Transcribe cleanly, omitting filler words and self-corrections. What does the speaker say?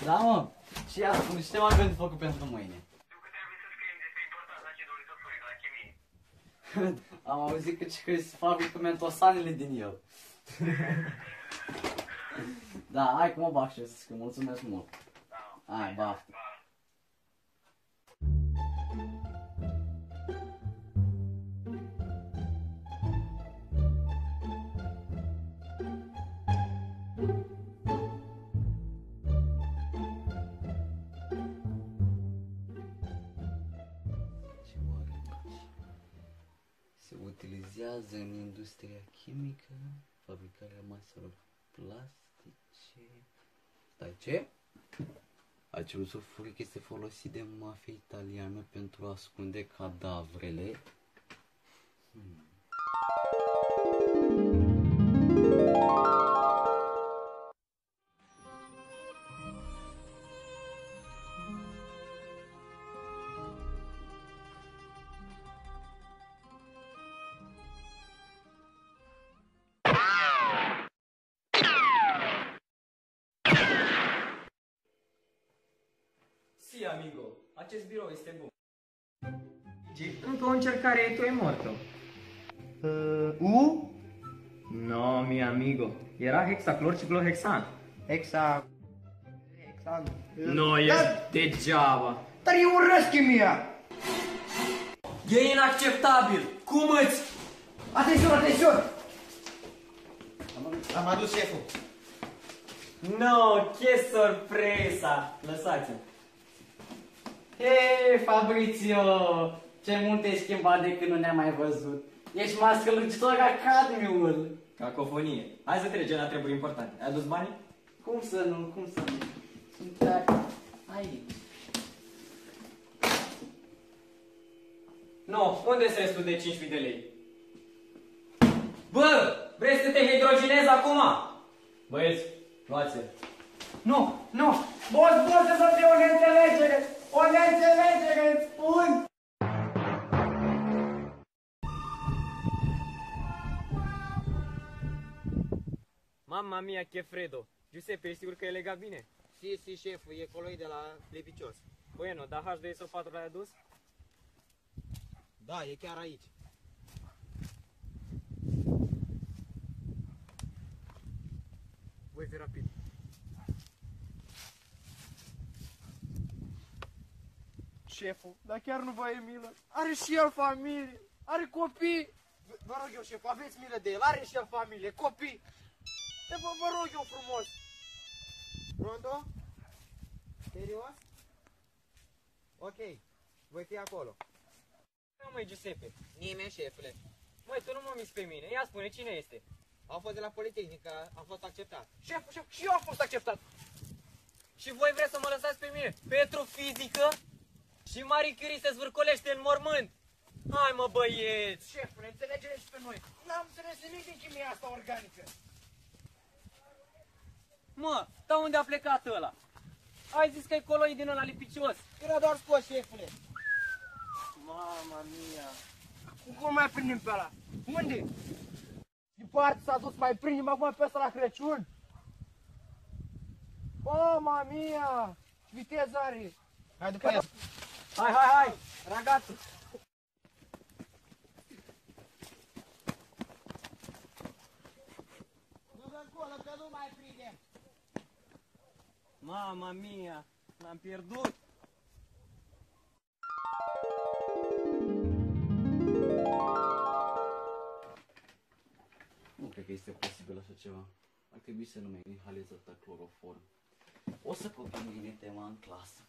Da, mă. Și ia spune, ce mai avem de făcut pentru mâine? Trebuie să scriem despre importanța acidului sulfuric la chimie. Am auzit că se fabrică mentosanele din el. Da, hai că mă bag și eu să scriu, mulțumesc mult. Hai, baftă. Se utilizează în industria chimică, fabricarea maselor plastice. Stai, ce? Acidul sulfuric este folosit de mafia italiană pentru a ascunde cadavrele. Si, amigo, acest birou este bun. Încă o încercare e tu e morto. U? No, mi amigo. Era hexaclorciclohexan. Hexan. No, e degeaba. Dar eu urăsc chimia! E inacceptabil! Cum îți... Atențion, atențion! Am adus șeful. No, che sorpresa! Lăsați-o. Hei, Fabrizio! Ce mult te-ai schimbat de când nu ne-am mai văzut. Ești mascălucitor ca cadmiul. Cacofonie. Hai să trecem la treburi importante. Ai adus banii? Cum să nu, cum să nu? Sunt aici. No, unde-s restul de 5.000 de lei? Bă! Vrei să te hidrogenezi acum? Băieți, luați-l. Nu, nu! Boss, să fie o neînțelegere! O neînțelegere, îți spun! Mamma mia, che freddo. Giuseppe, e sigur că e legat bine? Si, șeful, e coloi de la Levicios. Bueno, dar H2SO4 l-ai adus? Da, e chiar aici. Voi fi rapid. Șeful, dar chiar nu vă e milă. Are și el familie, are copii. Vă rog eu, șef, aveți milă de el, are și el familie, copii. Vă rog eu frumos. Pronto? Serios? Ok, voi fi acolo. Nu, măi, Giuseppe. Nimeni, șefule. Măi, tu nu mă miți pe mine. Ia spune, cine este? Am fost de la Politehnică, am fost acceptat. Șef, și eu am fost acceptat. Și voi vreți să mă lăsați pe mine? Pentru fizică? Și Marie Curie se zvârcolește în mormânt. Hai, mă, băieți. Șefule, înțelegeți și pe noi. N-am înțeles nimic din chimia asta organică. Mă, dar unde a plecat ăla? Ai zis că e coloi din ăla lipicios. Era doar scos, șefule. Mama mia. Cum mai prindem pe ăla? Unde? Departe s-a dus, mai prindem acum pe ăsta la Crăciun? Mama mia! Ce viteză are! Hai după el. Hai, ragazzi. Du-te încolo că nu mai prindem! Mama mia, l-am pierdut. Nu cred că este posibil așa ceva. Ar trebui să nu mai inhalez atâta cloroform. O să copii mâine tema în clasă.